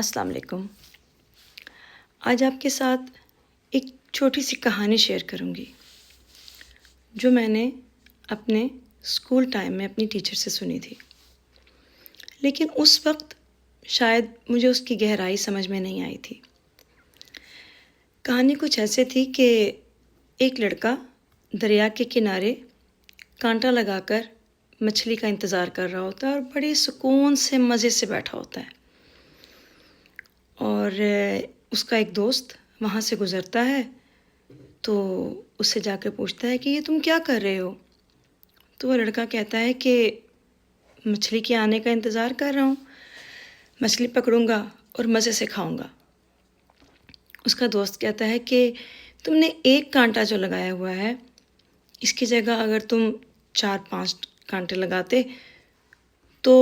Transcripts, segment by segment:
السلام علیکم۔ آج آپ کے ساتھ ایک چھوٹی سی کہانی شیئر کروں گی جو میں نے اپنے اسکول ٹائم میں اپنی ٹیچر سے سنی تھی، لیکن اس وقت شاید مجھے اس کی گہرائی سمجھ میں نہیں آئی تھی۔ کہانی کچھ ایسے تھی کہ ایک لڑکا دریا کے کنارے کانٹا لگا کر مچھلی کا انتظار کر رہا ہوتا ہے اور بڑے سکون سے مزے سے بیٹھا ہوتا ہے، اور اس کا ایک دوست وہاں سے گزرتا ہے تو اس سے جا کے پوچھتا ہے کہ یہ تم کیا کر رہے ہو؟ تو وہ لڑکا کہتا ہے کہ مچھلی کے آنے کا انتظار کر رہا ہوں، مچھلی پکڑوں گا اور مزے سے کھاؤں گا۔ اس کا دوست کہتا ہے کہ تم نے ایک کانٹا جو لگایا ہوا ہے، اس کی جگہ اگر تم 4-5 کانٹے لگاتے تو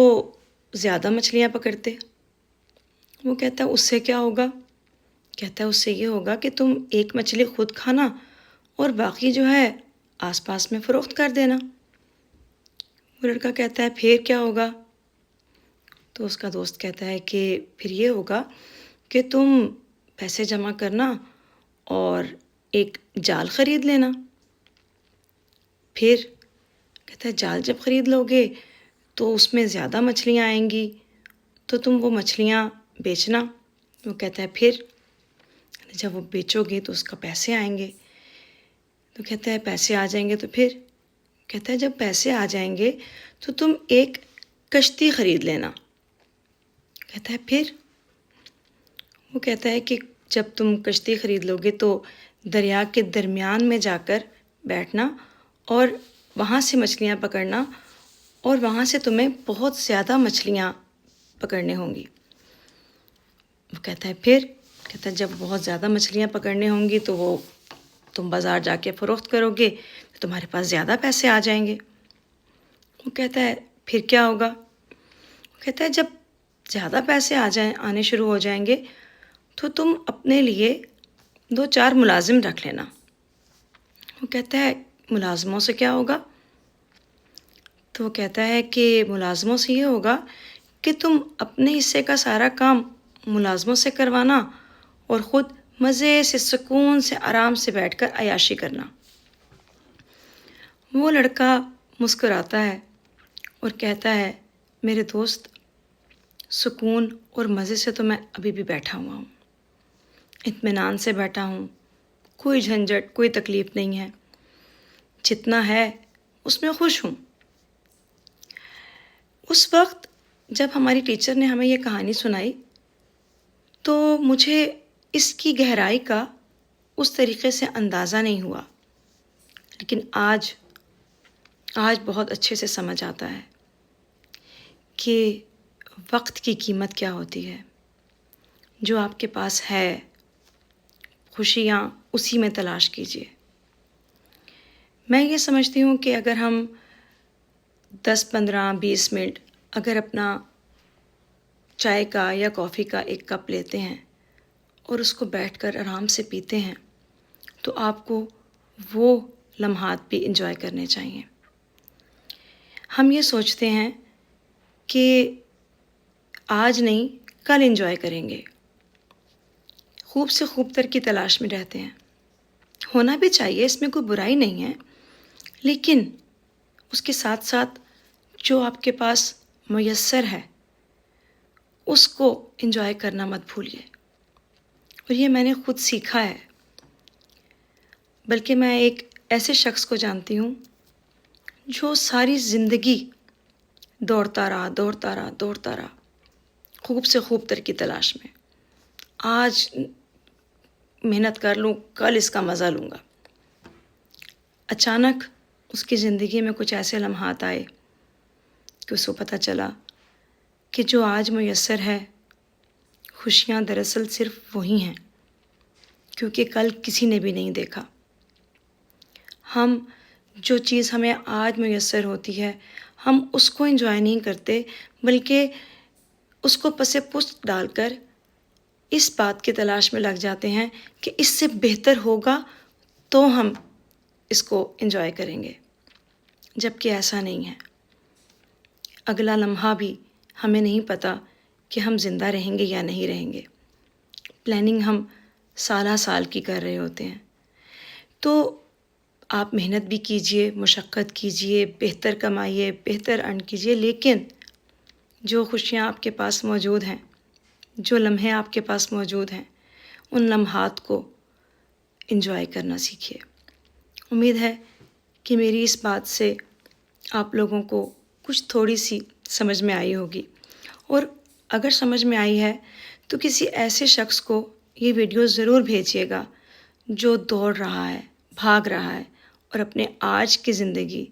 زیادہ مچھلیاں پکڑتے۔ وہ کہتا ہے اس سے کیا ہوگا؟ کہتا ہے اس سے یہ ہوگا کہ تم ایک مچھلی خود کھانا اور باقی جو ہے آس پاس میں فروخت کر دینا۔ وہ لڑکا کہتا ہے پھر کیا ہوگا؟ تو اس کا دوست کہتا ہے کہ پھر یہ ہوگا کہ تم پیسے جمع کرنا اور ایک جال خرید لینا۔ پھر کہتا ہے جال جب خرید لو گے تو اس میں زیادہ مچھلیاں آئیں گی تو تم وہ مچھلیاں بیچنا۔ وہ کہتا ہے پھر جب وہ بیچو گے تو اس کا پیسے آئیں گے۔ تو کہتا ہے پیسے آ جائیں گے تو پھر؟ کہتا ہے جب پیسے آ جائیں گے تو تم ایک کشتی خرید لینا۔ کہتا ہے پھر؟ وہ کہتا ہے کہ جب تم کشتی خرید لو گے تو دریا کے درمیان میں جا کر بیٹھنا اور وہاں سے مچھلیاں پکڑنا، اور وہاں سے تمہیں بہت زیادہ مچھلیاں پکڑنے ہوں گی۔ وہ کہتا ہے پھر؟ کہتا ہے جب بہت زیادہ مچھلیاں پکڑنے ہوں گی تو وہ تم بازار جا کے فروخت کرو گے تو تمہارے پاس زیادہ پیسے آ جائیں گے۔ وہ کہتا ہے پھر کیا ہوگا؟ وہ کہتا ہے جب زیادہ پیسے آنے شروع ہو جائیں گے تو تم اپنے لیے 2-4 ملازم رکھ لینا۔ وہ کہتا ہے ملازموں سے کیا ہوگا؟ تو وہ کہتا ہے کہ ملازموں سے یہ ہوگا کہ تم اپنے حصے کا سارا کام ملازموں سے کروانا اور خود مزے سے سکون سے آرام سے بیٹھ کر عیاشی کرنا۔ وہ لڑکا مسکراتا ہے اور کہتا ہے میرے دوست، سکون اور مزے سے تو میں ابھی بھی بیٹھا ہوا ہوں، اطمینان سے بیٹھا ہوں، کوئی جھنجھٹ کوئی تکلیف نہیں ہے، جتنا ہے اس میں خوش ہوں۔ اس وقت جب ہماری ٹیچر نے ہمیں یہ کہانی سنائی تو مجھے اس کی گہرائی کا اس طریقے سے اندازہ نہیں ہوا، لیکن آج بہت اچھے سے سمجھ آتا ہے کہ وقت کی قیمت کیا ہوتی ہے۔ جو آپ کے پاس ہے خوشیاں اسی میں تلاش کیجیے۔ میں یہ سمجھتی ہوں کہ اگر ہم 10-15-20 منٹ اگر اپنا چائے کا یا کافی کا ایک کپ لیتے ہیں اور اس کو بیٹھ کر آرام سے پیتے ہیں تو آپ کو وہ لمحات بھی انجوائے کرنے چاہیے۔ ہم یہ سوچتے ہیں کہ آج نہیں کل انجوائے کریں گے، خوب سے خوب تر کی تلاش میں رہتے ہیں۔ ہونا بھی چاہیے، اس میں کوئی برائی نہیں ہے، لیکن اس کے ساتھ ساتھ جو آپ کے پاس میسر ہے اس کو انجوائے کرنا مت بھولیے۔ اور یہ میں نے خود سیکھا ہے، بلکہ میں ایک ایسے شخص کو جانتی ہوں جو ساری زندگی دوڑتا رہا خوب سے خوب تر کی تلاش میں۔ آج محنت کر لوں، کل اس کا مزہ لوں گا۔ اچانک اس کی زندگی میں کچھ ایسے لمحات آئے کہ اس کو پتہ چلا کہ جو آج میسر ہے خوشیاں دراصل صرف وہی ہیں کیونکہ کل کسی نے بھی نہیں دیکھا۔ ہم جو چیز ہمیں آج میسر ہوتی ہے ہم اس کو انجوائے نہیں کرتے، بلکہ اس کو پس پشت ڈال کر اس بات کی تلاش میں لگ جاتے ہیں کہ اس سے بہتر ہوگا تو ہم اس کو انجوائے کریں گے، جبکہ ایسا نہیں ہے۔ اگلا لمحہ بھی ہمیں نہیں پتہ کہ ہم زندہ رہیں گے یا نہیں رہیں گے. پلاننگ ہم سالہ سال کی کر رہے ہوتے ہیں. تو آپ محنت بھی کیجئے، مشقت کیجئے، بہتر کمائیے، بہتر ارن کیجئے، لیکن جو خوشیاں آپ کے پاس موجود ہیں، جو لمحے آپ کے پاس موجود ہیں، ان لمحات کو انجوائے کرنا سیکھیے. امید ہے کہ میری اس بات سے آپ لوگوں کو کچھ تھوڑی سی سمجھ میں آئی ہوگی، اور اگر سمجھ میں آئی ہے تو کسی ایسے شخص کو یہ ویڈیو ضرور بھیجیے گا جو دوڑ رہا ہے، بھاگ رہا ہے، اور اپنے آج کی زندگی،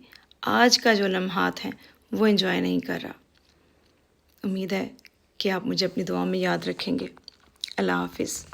آج کا جو لمحات ہیں وہ انجوائے نہیں کر رہا. امید ہے کہ آپ مجھے اپنی دعا میں یاد رکھیں گے. اللہ حافظ.